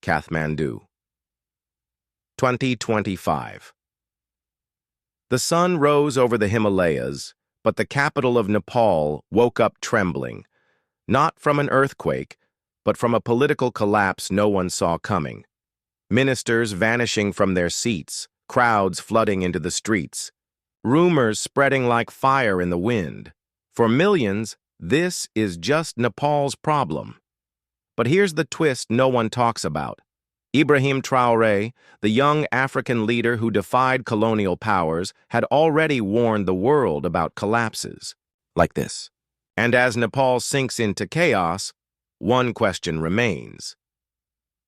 Kathmandu. 2025. The sun rose over the Himalayas, but the capital of Nepal woke up trembling, not from an earthquake, but from a political collapse no one saw coming. Ministers vanishing from their seats, crowds flooding into the streets, rumors spreading like fire in the wind. For millions, this is just Nepal's problem. But here's the twist no one talks about. Ibrahim Traoré, the young African leader who defied colonial powers, had already warned the world about collapses like this. And as Nepal sinks into chaos, one question remains.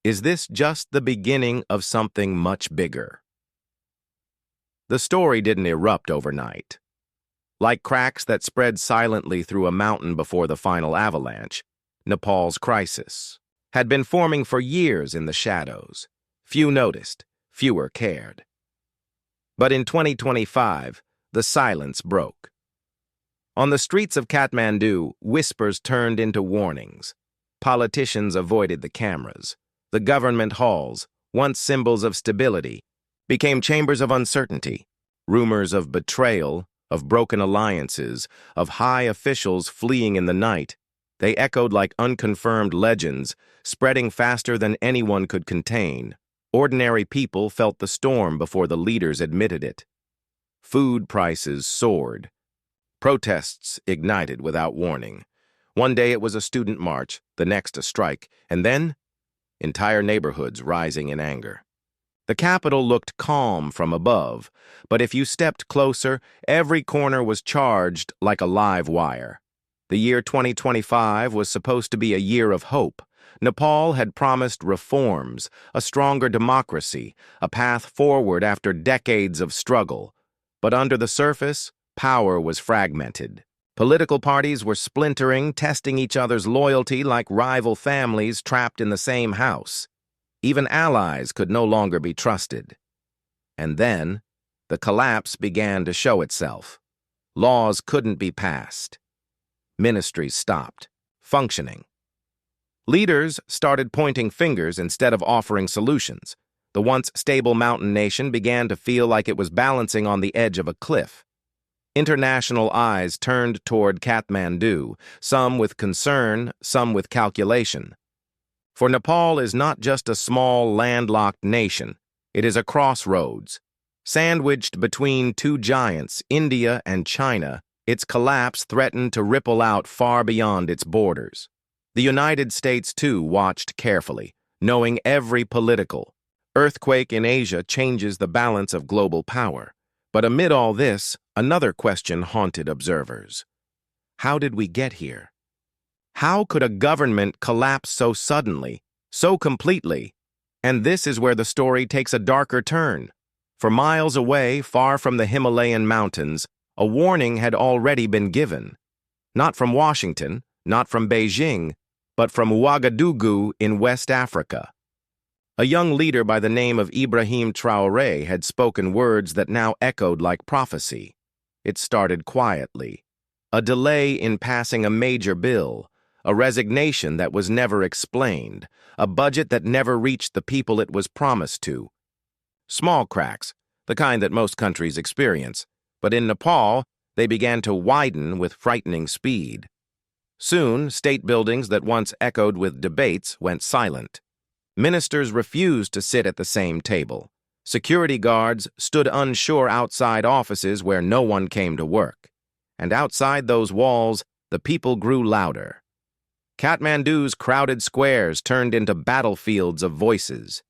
Is this just the beginning of something much bigger? The story didn't erupt overnight. Like cracks that spread silently through a mountain before the final avalanche, Nepal's crisis had been forming for years in the shadows. Few noticed, fewer cared. But in 2025, the silence broke. On the streets of Kathmandu, whispers turned into warnings. Politicians avoided the cameras. The government halls, once symbols of stability, became chambers of uncertainty. Rumors of betrayal, of broken alliances, of high officials fleeing in the night, they echoed like unconfirmed legends, spreading faster than anyone could contain. Ordinary people felt the storm before the leaders admitted it. Food prices soared. Protests ignited without warning. One day it was a student march, the next a strike, and then entire neighborhoods rising in anger. The capital looked calm from above, but if you stepped closer, every corner was charged like a live wire. The year 2025 was supposed to be a year of hope. Nepal had promised reforms, a stronger democracy, a path forward after decades of struggle. But under the surface, power was fragmented. Political parties were splintering, testing each other's loyalty like rival families trapped in the same house. Even allies could no longer be trusted. And then, the collapse began to show itself. Laws couldn't be passed. Ministries stopped functioning. Leaders started pointing fingers instead of offering solutions. The once stable mountain nation began to feel like it was balancing on the edge of a cliff. International eyes turned toward Kathmandu, some with concern, some with calculation. For Nepal is not just a small, landlocked nation. It is a crossroads. Sandwiched between two giants, India and China, its collapse threatened to ripple out far beyond its borders. The United States, too, watched carefully, knowing every political earthquake in Asia changes the balance of global power. But amid all this, another question haunted observers. How did we get here? How could a government collapse so suddenly, so completely? And this is where the story takes a darker turn. For miles away, far from the Himalayan mountains, a warning had already been given. Not from Washington, not from Beijing, but from Ouagadougou in West Africa. A young leader by the name of Ibrahim Traoré had spoken words that now echoed like prophecy. It started quietly. A delay in passing a major bill, a resignation that was never explained, a budget that never reached the people it was promised to. Small cracks, the kind that most countries experience, but in Nepal, they began to widen with frightening speed. Soon, state buildings that once echoed with debates went silent. Ministers refused to sit at the same table. Security guards stood unsure outside offices where no one came to work. And outside those walls, the people grew louder. Kathmandu's crowded squares turned into battlefields of voices.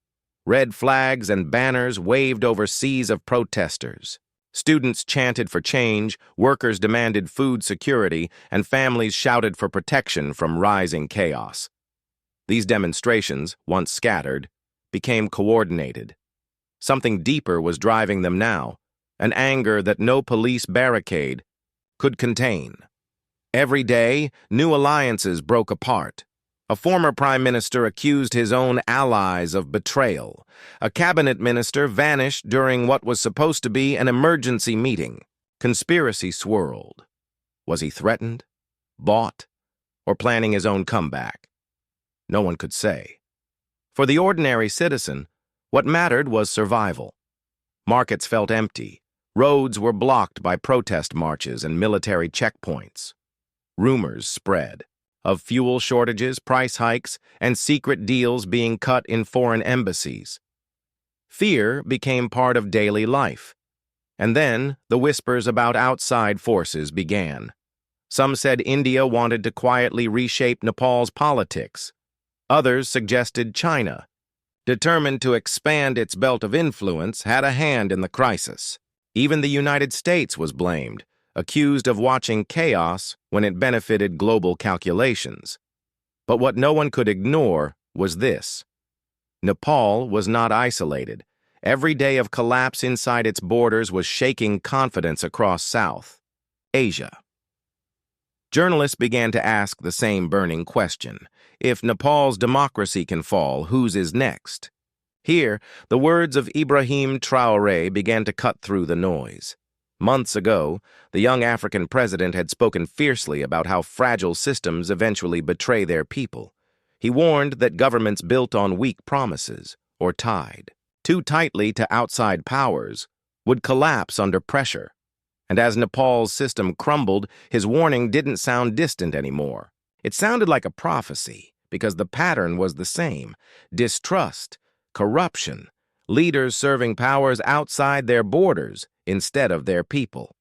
Red flags and banners waved over seas of protesters. Students chanted for change, workers demanded food security, and families shouted for protection from rising chaos. These demonstrations, once scattered, became coordinated. Something deeper was driving them now, an anger that no police barricade could contain. Every day, new alliances broke apart. A former prime minister accused his own allies of betrayal. A cabinet minister vanished during what was supposed to be an emergency meeting. Conspiracy swirled. Was he threatened, bought, or planning his own comeback? No one could say. For the ordinary citizen, what mattered was survival. Markets felt empty. Roads were blocked by protest marches and military checkpoints. Rumors spread of fuel shortages, price hikes, and secret deals being cut in foreign embassies. Fear became part of daily life. And then the whispers about outside forces began. Some said India wanted to quietly reshape Nepal's politics. Others suggested China, determined to expand its belt of influence, had a hand in the crisis. Even the United States was blamed, accused of watching chaos when it benefited global calculations. But what no one could ignore was this. Nepal was not isolated. Every day of collapse inside its borders was shaking confidence across South Asia. Journalists began to ask the same burning question. If Nepal's democracy can fall, whose is next? Here, the words of Ibrahim Traoré began to cut through the noise. Months ago, the young African president had spoken fiercely about how fragile systems eventually betray their people. He warned that governments built on weak promises, or tied too tightly to outside powers, would collapse under pressure. And as Nepal's system crumbled, his warning didn't sound distant anymore. It sounded like a prophecy, because the pattern was the same: distrust, corruption, leaders serving powers outside their borders instead of their people.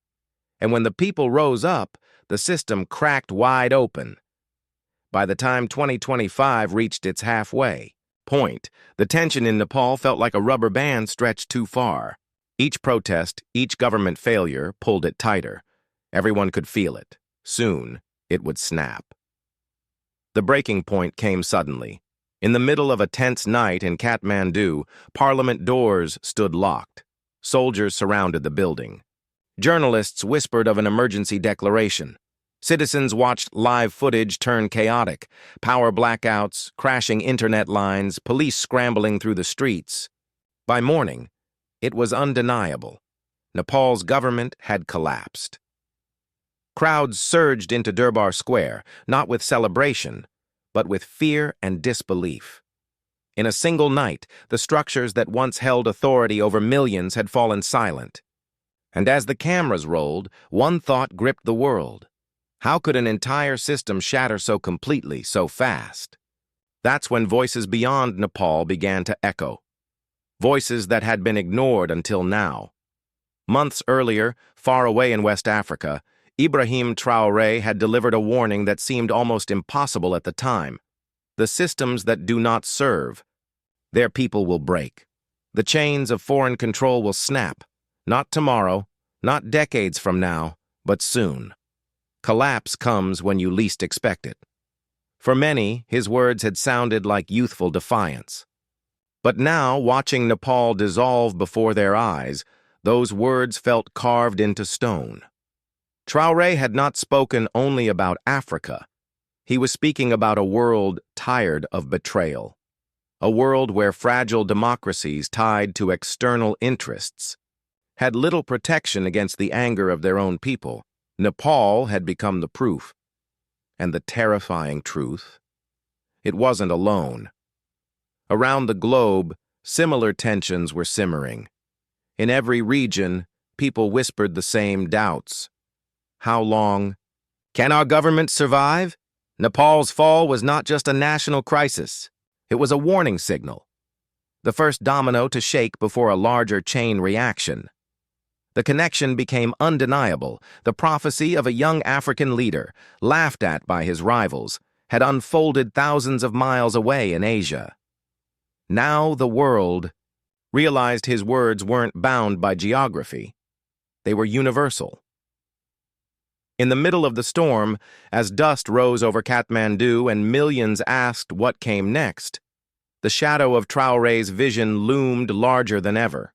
And when the people rose up, the system cracked wide open. By the time 2025 reached its halfway point, the tension in Nepal felt like a rubber band stretched too far. Each protest, each government failure pulled it tighter. Everyone could feel it. Soon, it would snap. The breaking point came suddenly. In the middle of a tense night in Kathmandu, parliament doors stood locked. Soldiers surrounded the building. Journalists whispered of an emergency declaration. Citizens watched live footage turn chaotic: power blackouts, crashing internet lines, police scrambling through the streets. By morning, it was undeniable. Nepal's government had collapsed. Crowds surged into Durbar Square, not with celebration, but with fear and disbelief. In a single night, the structures that once held authority over millions had fallen silent. And as the cameras rolled, one thought gripped the world. How could an entire system shatter so completely, so fast? That's when voices beyond Nepal began to echo. Voices that had been ignored until now. Months earlier, far away in West Africa, Ibrahim Traoré had delivered a warning that seemed almost impossible at the time. The systems that do not serve, their people will break. The chains of foreign control will snap. Not tomorrow, not decades from now, but soon. Collapse comes when you least expect it. For many, his words had sounded like youthful defiance. But now, watching Nepal dissolve before their eyes, those words felt carved into stone. Traoré had not spoken only about Africa. He was speaking about a world tired of betrayal. A world where fragile democracies tied to external interests had little protection against the anger of their own people. Nepal had become the proof. And the terrifying truth: it wasn't alone. Around the globe, similar tensions were simmering. In every region, people whispered the same doubts. How long? Can our government survive? Nepal's fall was not just a national crisis. It was a warning signal. The first domino to shake before a larger chain reaction. The connection became undeniable. The prophecy of a young African leader, laughed at by his rivals, had unfolded thousands of miles away in Asia. Now the world realized his words weren't bound by geography. They were universal. In the middle of the storm, as dust rose over Kathmandu and millions asked what came next, the shadow of Traoré's vision loomed larger than ever.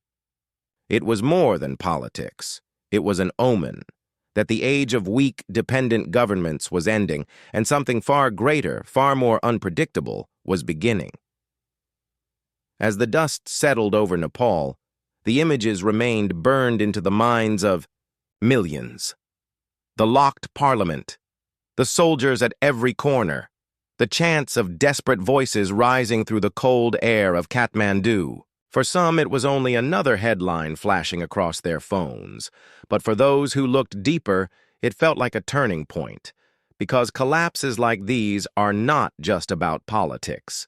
It was more than politics. It was an omen that the age of weak, dependent governments was ending, and something far greater, far more unpredictable, was beginning. As the dust settled over Nepal, the images remained burned into the minds of millions. The locked parliament, the soldiers at every corner, the chants of desperate voices rising through the cold air of Kathmandu. For some, it was only another headline flashing across their phones, but for those who looked deeper, it felt like a turning point, because collapses like these are not just about politics.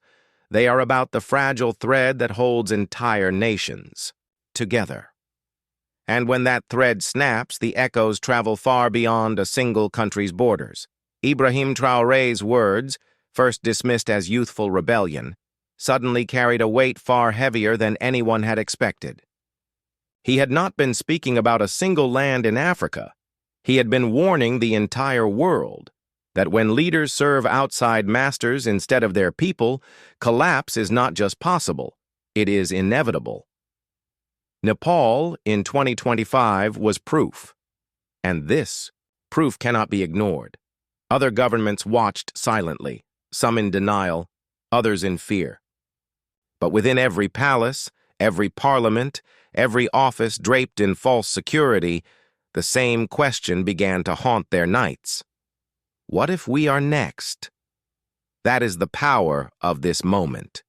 They are about the fragile thread that holds entire nations together. And when that thread snaps, the echoes travel far beyond a single country's borders. Ibrahim Traoré's words, first dismissed as youthful rebellion, suddenly carried a weight far heavier than anyone had expected. He had not been speaking about a single land in Africa. He had been warning the entire world that when leaders serve outside masters instead of their people, collapse is not just possible, it is inevitable. Nepal, in 2025, was proof. And this proof cannot be ignored. Other governments watched silently, some in denial, others in fear. But within every palace, every parliament, every office draped in false security, the same question began to haunt their nights. What if we are next? That is the power of this moment.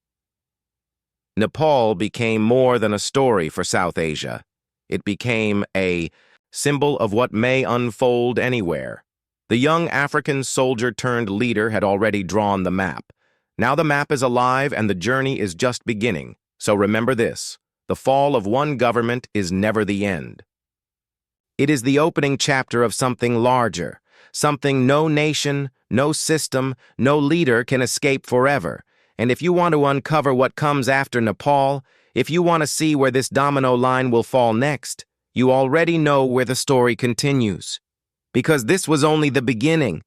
Nepal became more than a story for South Asia. It became a symbol of what may unfold anywhere. The young African soldier-turned-leader had already drawn the map. Now the map is alive and the journey is just beginning. So remember this: the fall of one government is never the end. It is the opening chapter of something larger, something no nation, no system, no leader can escape forever. And if you want to uncover what comes after Nepal, if you want to see where this domino line will fall next, you already know where the story continues. Because this was only the beginning.